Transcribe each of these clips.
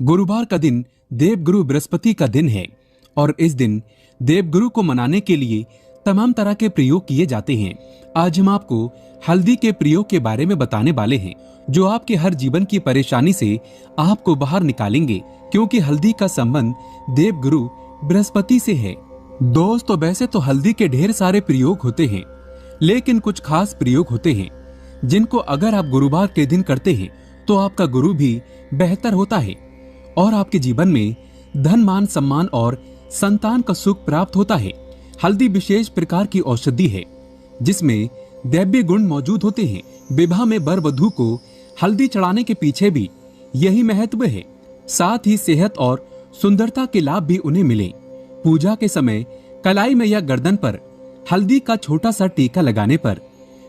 गुरुवार का दिन देवगुरु बृहस्पति का दिन है और इस दिन देवगुरु को मनाने के लिए तमाम तरह के प्रयोग किए जाते हैं। आज हम आपको हल्दी के प्रयोग के बारे में बताने वाले हैं, जो आपके हर जीवन की परेशानी से आपको बाहर निकालेंगे, क्योंकि हल्दी का संबंध देवगुरु बृहस्पति से है। दोस्तों, वैसे तो हल्दी के ढेर सारे प्रयोग होते हैं, लेकिन कुछ खास प्रयोग होते हैं जिनको अगर आप गुरुवार के दिन करते हैं तो आपका गुरु भी बेहतर होता है और आपके जीवन में धन, मान, सम्मान और संतान का सुख प्राप्त होता है। हल्दी विशेष प्रकार की औषधि है जिसमें दैवीय गुण मौजूद होते हैं। विवाह में वर वधू को हल्दी चढ़ाने के पीछे भी यही महत्व है। साथ ही सेहत और सुंदरता के लाभ भी उन्हें मिले। पूजा के समय कलाई में या गर्दन पर हल्दी का छोटा सा टीका लगाने पर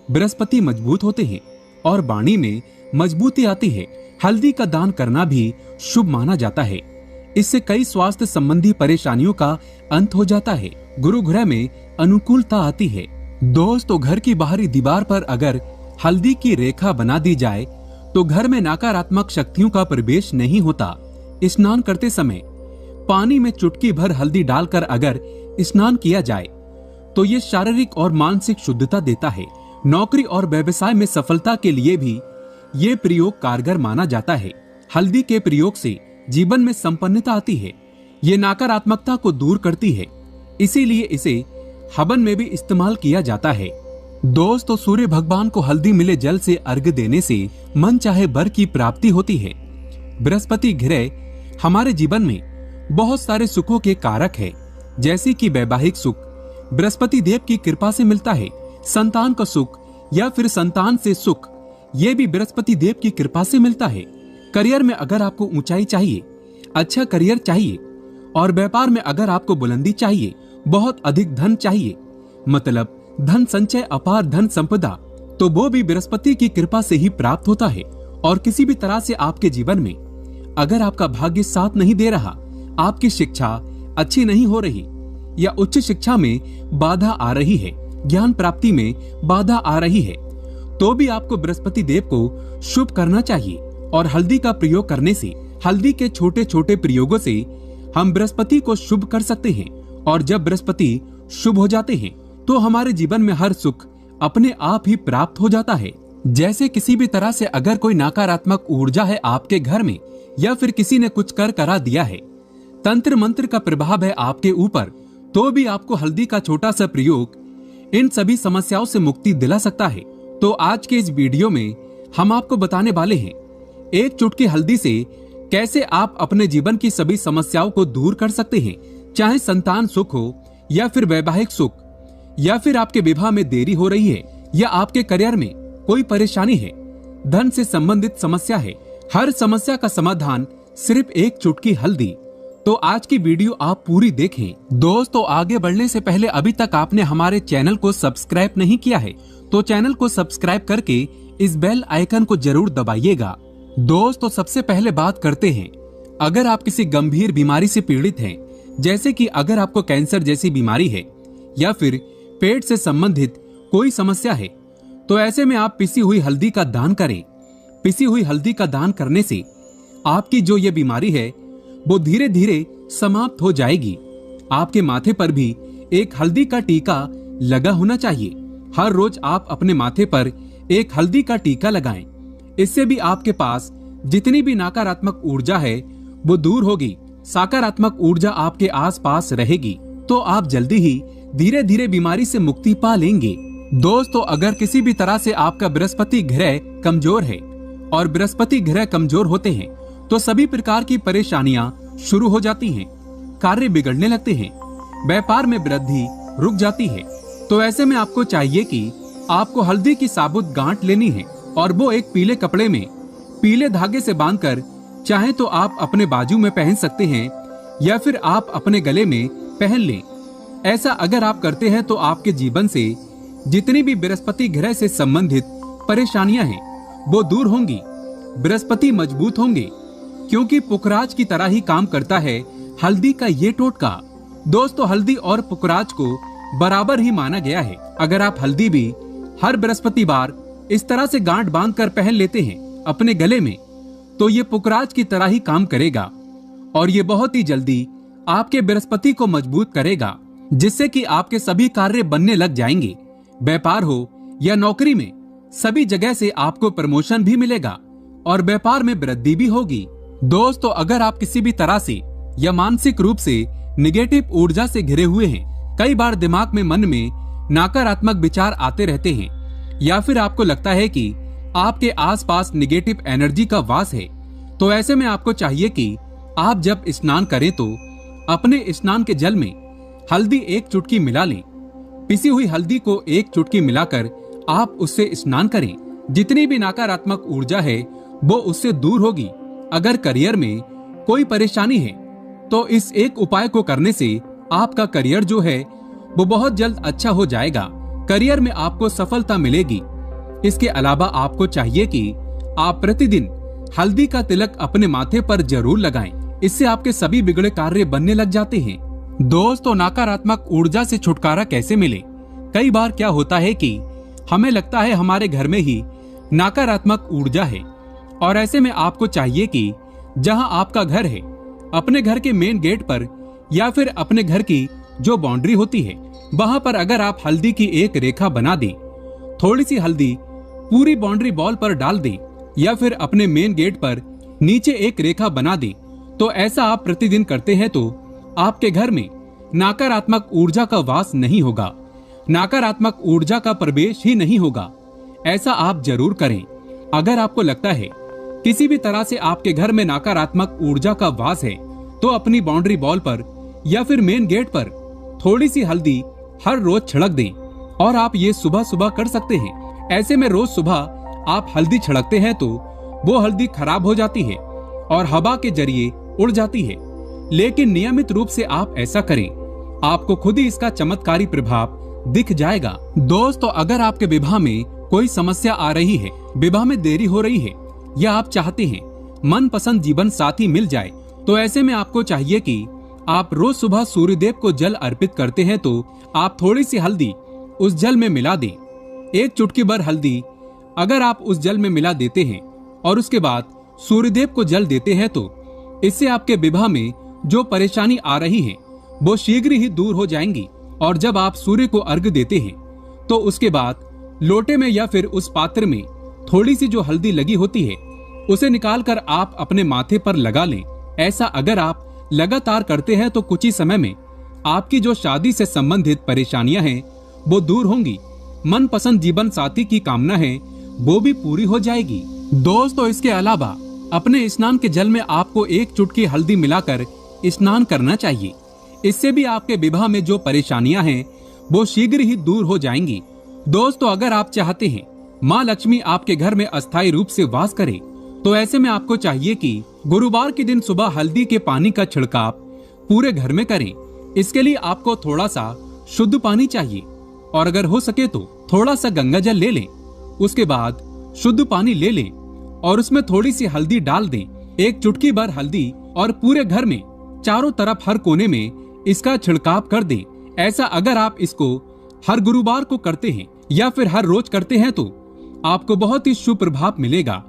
बृहस्पति मजबूत होते हैं और वाणी में मजबूती आती है। हल्दी का दान करना भी शुभ माना जाता है। इससे कई स्वास्थ्य संबंधी परेशानियों का अंत हो जाता है। गुरु ग्रह में अनुकूलता आती है। दोस्तों, घर की बाहरी दीवार पर अगर हल्दी की रेखा बना दी जाए तो घर में नकारात्मक शक्तियों का प्रवेश नहीं होता। स्नान करते समय पानी में चुटकी भर हल्दी डालकर अगर स्नान किया जाए तो ये शारीरिक और मानसिक शुद्धता देता है। नौकरी और व्यवसाय में सफलता के लिए भी ये प्रयोग कारगर माना जाता है। हल्दी के प्रयोग से जीवन में संपन्नता आती है। ये नकारात्मकता को दूर करती है, इसीलिए इसे हवन में भी इस्तेमाल किया जाता है। दोस्तों, सूर्य भगवान को हल्दी मिले जल से अर्घ्य देने से मन चाहे वर की प्राप्ति होती है। बृहस्पति ग्रह हमारे जीवन में बहुत सारे सुखों के कारक है, जैसे कि वैवाहिक सुख बृहस्पति देव की कृपा से मिलता है। संतान का सुख या फिर संतान से सुख, ये भी बृहस्पति देव की कृपा से मिलता है। करियर में अगर आपको ऊंचाई चाहिए, अच्छा करियर चाहिए, और व्यापार में अगर आपको बुलंदी चाहिए, बहुत अधिक धन चाहिए, मतलब धन संचय, अपार धन संपदा, तो वो भी बृहस्पति की कृपा से ही प्राप्त होता है। और किसी भी तरह से आपके जीवन में अगर आपका भाग्य साथ नहीं दे रहा, आपकी शिक्षा अच्छी नहीं हो रही या उच्च शिक्षा में बाधा आ रही है, ज्ञान प्राप्ति में बाधा आ रही है, तो भी आपको बृहस्पति देव को शुभ करना चाहिए। और हल्दी का प्रयोग करने से, हल्दी के छोटे छोटे प्रयोगों से हम बृहस्पति को शुभ कर सकते हैं। और जब बृहस्पति शुभ हो जाते हैं तो हमारे जीवन में हर सुख अपने आप ही प्राप्त हो जाता है। जैसे किसी भी तरह से अगर कोई नकारात्मक ऊर्जा है आपके घर में, या फिर किसी ने कुछ कर करा दिया है, तंत्र मंत्र का प्रभाव है आपके ऊपर, तो भी आपको हल्दी का छोटा सा प्रयोग इन सभी समस्याओं से मुक्ति दिला सकता है। तो आज के इस वीडियो में हम आपको बताने वाले हैं एक चुटकी हल्दी से कैसे आप अपने जीवन की सभी समस्याओं को दूर कर सकते हैं। चाहे संतान सुख हो या फिर वैवाहिक सुख, या फिर आपके विवाह में देरी हो रही है, या आपके करियर में कोई परेशानी है, धन से संबंधित समस्या है, हर समस्या का समाधान सिर्फ एक चुटकी हल्दी। तो आज की वीडियो आप पूरी देखें। दोस्तों, आगे बढ़ने से पहले अभी तक आपने हमारे चैनल को सब्सक्राइब नहीं किया है तो चैनल को सब्सक्राइब करके इस बेल आइकन को जरूर दबाइएगा। दोस्तों, सबसे पहले बात करते हैं, अगर आप किसी गंभीर बीमारी से पीड़ित हैं, जैसे कि अगर आपको कैंसर जैसी बीमारी है या फिर पेट से संबंधित कोई समस्या है, तो ऐसे में आप पिसी हुई हल्दी का दान करें। पिसी हुई हल्दी का दान करने से आपकी जो ये बीमारी है वो धीरे धीरे समाप्त हो जाएगी। आपके माथे पर भी एक हल्दी का टीका लगा होना चाहिए। हर रोज आप अपने माथे पर एक हल्दी का टीका लगाएं। इससे भी आपके पास जितनी भी नकारात्मक ऊर्जा है वो दूर होगी, सकारात्मक ऊर्जा आपके आसपास रहेगी, तो आप जल्दी ही धीरे धीरे बीमारी से मुक्ति पा लेंगे। दोस्तों, अगर किसी भी तरह से आपका बृहस्पति ग्रह कमजोर है, और बृहस्पति ग्रह कमजोर होते हैं तो सभी प्रकार की परेशानियां शुरू हो जाती हैं, कार्य बिगड़ने लगते हैं, व्यापार में वृद्धि रुक जाती है। तो ऐसे में आपको चाहिए कि आपको हल्दी की साबुत गांठ लेनी है और वो एक पीले कपड़े में पीले धागे से बांधकर, चाहे तो आप अपने बाजू में पहन सकते हैं या फिर आप अपने गले में पहन लें। ऐसा अगर आप करते हैं तो आपके जीवन से जितनी भी बृहस्पति ग्रह से संबंधित परेशानियां हैं वो दूर होंगी। बृहस्पति मजबूत होंगे, क्योंकि पुखराज की तरह ही काम करता है हल्दी का ये टोटका। दोस्तों, हल्दी और पुखराज को बराबर ही माना गया है। अगर आप हल्दी भी हर बृहस्पतिवार इस तरह से गांठ बांधकर पहन लेते हैं अपने गले में, तो ये पुखराज की तरह ही काम करेगा। और ये बहुत ही जल्दी आपके बृहस्पति को मजबूत करेगा, जिससे कि आपके सभी कार्य बनने लग जाएंगे। व्यापार हो या नौकरी में, सभी जगह से आपको प्रमोशन भी मिलेगा और व्यापार में वृद्धि भी होगी। दोस्तों, अगर आप किसी भी तरह से या मानसिक रूप से निगेटिव ऊर्जा से घिरे हुए हैं, कई बार दिमाग में, मन में नकारात्मक विचार आते रहते हैं, या फिर आपको लगता है कि आपके आसपास निगेटिव एनर्जी का वास है, तो ऐसे में आपको चाहिए कि आप जब स्नान करें तो अपने स्नान के जल में हल्दी 1 चुटकी मिला लें। पिसी हुई हल्दी को 1 चुटकी मिलाकर आप उससे स्नान करें। जितनी भी नकारात्मक ऊर्जा है वो उससे दूर होगी। अगर करियर में कोई परेशानी है तो इस एक उपाय को करने से आपका करियर जो है वो बहुत जल्द अच्छा हो जाएगा। करियर में आपको सफलता मिलेगी। इसके अलावा आपको चाहिए कि आप प्रतिदिन हल्दी का तिलक अपने माथे पर जरूर लगाएं। इससे आपके सभी बिगड़े कार्य बनने लग जाते हैं। दोस्तों, नकारात्मक ऊर्जा से छुटकारा कैसे मिले? कई बार क्या होता है कि हमें लगता है हमारे घर में ही नकारात्मक ऊर्जा है, और ऐसे में आपको चाहिए कि जहां आपका घर है, अपने घर के मेन गेट पर या फिर अपने घर की जो बाउंड्री होती है, वहां पर अगर आप हल्दी की एक रेखा बना दें, थोड़ी सी हल्दी पूरी बाउंड्री वॉल पर डाल दें, या फिर अपने मेन गेट पर नीचे एक रेखा बना दें, तो ऐसा आप प्रतिदिन करते हैं तो आपके घर में नकारात्मक ऊर्जा का वास नहीं होगा, नकारात्मक ऊर्जा का प्रवेश ही नहीं होगा। ऐसा आप जरूर करें। अगर आपको लगता है किसी भी तरह से आपके घर में नकारात्मक ऊर्जा का वास है, तो अपनी बाउंड्री वॉल पर या फिर मेन गेट पर थोड़ी सी हल्दी हर रोज छिड़क दें, और आप ये सुबह सुबह कर सकते हैं। ऐसे में रोज सुबह आप हल्दी छिड़कते हैं तो वो हल्दी खराब हो जाती है और हवा के जरिए उड़ जाती है। लेकिन नियमित रूप से आप ऐसा करें, आपको खुद ही इसका चमत्कारी प्रभाव दिख जाएगा। दोस्तों, अगर आपके विवाह में कोई समस्या आ रही है, विवाह में देरी हो रही है, या आप चाहते हैं मनपसंद जीवन साथी मिल जाए, तो ऐसे में आपको चाहिए कि आप रोज सुबह सूर्यदेव को जल अर्पित करते हैं तो आप थोड़ी सी हल्दी उस जल में मिला दें। 1 चुटकी भर हल्दी अगर आप उस जल में मिला देते हैं और उसके बाद सूर्यदेव को जल देते हैं, तो इससे आपके विवाह में जो परेशानी आ रही है वो शीघ्र ही दूर हो जाएंगी। और जब आप सूर्य को अर्घ्य देते हैं तो उसके बाद लोटे में या फिर उस पात्र में थोड़ी सी जो हल्दी लगी होती है उसे निकालकर आप अपने माथे पर लगा लें। ऐसा अगर आप लगातार करते हैं तो कुछ ही समय में आपकी जो शादी से संबंधित परेशानियां हैं वो दूर होंगी। मनपसंद जीवन साथी की कामना है वो भी पूरी हो जाएगी। दोस्तों, इसके अलावा अपने स्नान के जल में आपको 1 चुटकी हल्दी मिलाकर स्नान करना चाहिए। इससे भी आपके विवाह में जो परेशानियां हैं वो शीघ्र ही दूर हो जाएंगी। दोस्तों, अगर आप चाहते हैं माँ लक्ष्मी आपके घर में अस्थायी रूप से वास करे, तो ऐसे में आपको चाहिए कि गुरुवार के दिन सुबह हल्दी के पानी का छिड़काव पूरे घर में करें। इसके लिए आपको थोड़ा सा शुद्ध पानी चाहिए, और अगर हो सके तो थोड़ा सा गंगा जल ले लें। उसके बाद शुद्ध पानी ले लें और उसमें थोड़ी सी हल्दी डाल दें, 1 चुटकी भर हल्दी, और पूरे घर में चारों तरफ हर कोने में इसका छिड़काव कर दें। ऐसा अगर आप इसको हर गुरुवार को करते हैं या फिर हर रोज करते हैं तो आपको बहुत ही शुभ प्रभाव मिलेगा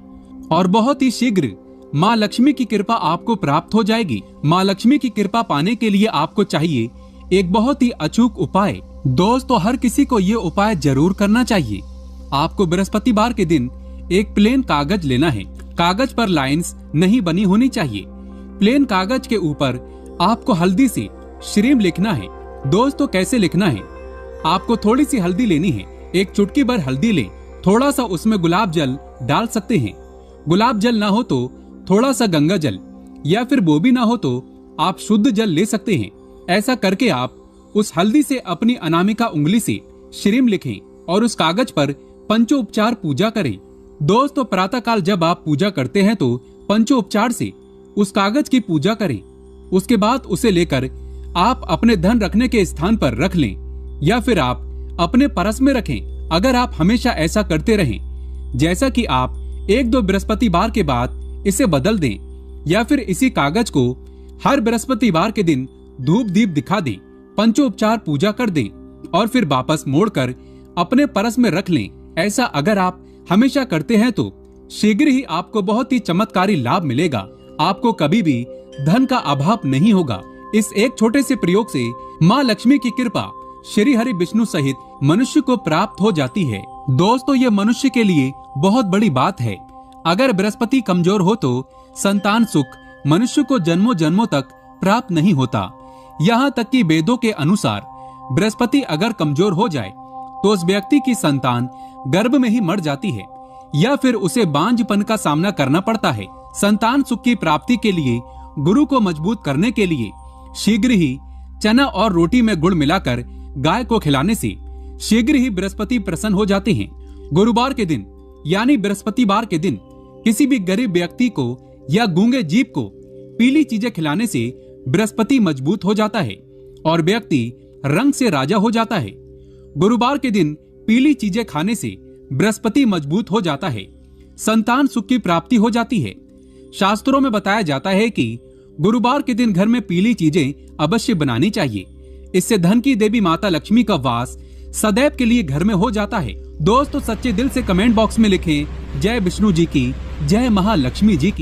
और बहुत ही शीघ्र माँ लक्ष्मी की कृपा आपको प्राप्त हो जाएगी। माँ लक्ष्मी की कृपा पाने के लिए आपको चाहिए एक बहुत ही अचूक उपाय। दोस्तों, हर किसी को ये उपाय जरूर करना चाहिए। आपको बृहस्पतिवार के दिन एक प्लेन कागज लेना है। कागज पर लाइंस नहीं बनी होनी चाहिए। प्लेन कागज के ऊपर आपको हल्दी से श्रीम लिखना है। दोस्तों, कैसे लिखना है? आपको थोड़ी सी हल्दी लेनी है, 1 चुटकी भर हल्दी लें, थोड़ा सा उसमें गुलाब जल डाल सकते हैं। गुलाब जल ना हो तो थोड़ा सा गंगा जल, या फिर वो भी ना हो तो आप शुद्ध जल ले सकते हैं। ऐसा करके आप उस हल्दी से अपनी अनामिका उंगली से श्रीम लिखें और उस कागज पर पंचोपचार पूजा करें। दोस्तों, प्रातःकाल जब आप पूजा करते हैं तो पंचोपचार से उस कागज की पूजा करें। उसके बाद उसे लेकर आप अपने धन रखने के स्थान पर रख लें, या फिर आप अपने पर्स में रखें। अगर आप हमेशा ऐसा करते रहें, जैसा कि आप 1-2 बृहस्पतिवार के बाद इसे बदल दें, या फिर इसी कागज को हर बृहस्पतिवार के दिन धूप दीप दिखा दें, पंचोपचार पूजा कर दें और फिर वापस मोड़कर अपने पर्स में रख लें। ऐसा अगर आप हमेशा करते हैं तो शीघ्र ही आपको बहुत ही चमत्कारी लाभ मिलेगा। आपको कभी भी धन का अभाव नहीं होगा। इस एक छोटे से प्रयोग से माँ लक्ष्मी की कृपा श्री हरि विष्णु सहित मनुष्य को प्राप्त हो जाती है। दोस्तों, ये मनुष्य के लिए बहुत बड़ी बात है। अगर बृहस्पति कमजोर हो तो संतान सुख मनुष्य को जन्मों जन्मों तक प्राप्त नहीं होता। यहाँ तक कि वेदों के अनुसार बृहस्पति अगर कमजोर हो जाए तो उस व्यक्ति की संतान गर्भ में ही मर जाती है या फिर उसे बांझपन का सामना करना पड़ता है। संतान सुख की प्राप्ति के लिए गुरु को मजबूत करने के लिए शीघ्र ही चना और रोटी में गुड़ मिलाकर गाय को खिलाने से शीघ्र ही बृहस्पति प्रसन्न हो जाते हैं। गुरुवार के दिन यानी बृहस्पतिवार के दिन किसी भी गरीब व्यक्ति को या गूंगे जीव को पीली चीजें खिलाने से बृहस्पति मजबूत हो जाता है और व्यक्ति रंग से राजा हो जाता है। गुरुवार के दिन पीली चीजें खाने से बृहस्पति मजबूत हो जाता है, संतान सुख की प्राप्ति हो जाती है। शास्त्रों में बताया जाता है कि गुरुवार के दिन घर में पीली चीजें अवश्य बनानी चाहिए। इससे धन की देवी माता लक्ष्मी का वास सदैव के लिए घर में हो जाता है। दोस्तों, सच्चे दिल से कमेंट बॉक्स में लिखें जय विष्णु जी की, जय महालक्ष्मी जी की।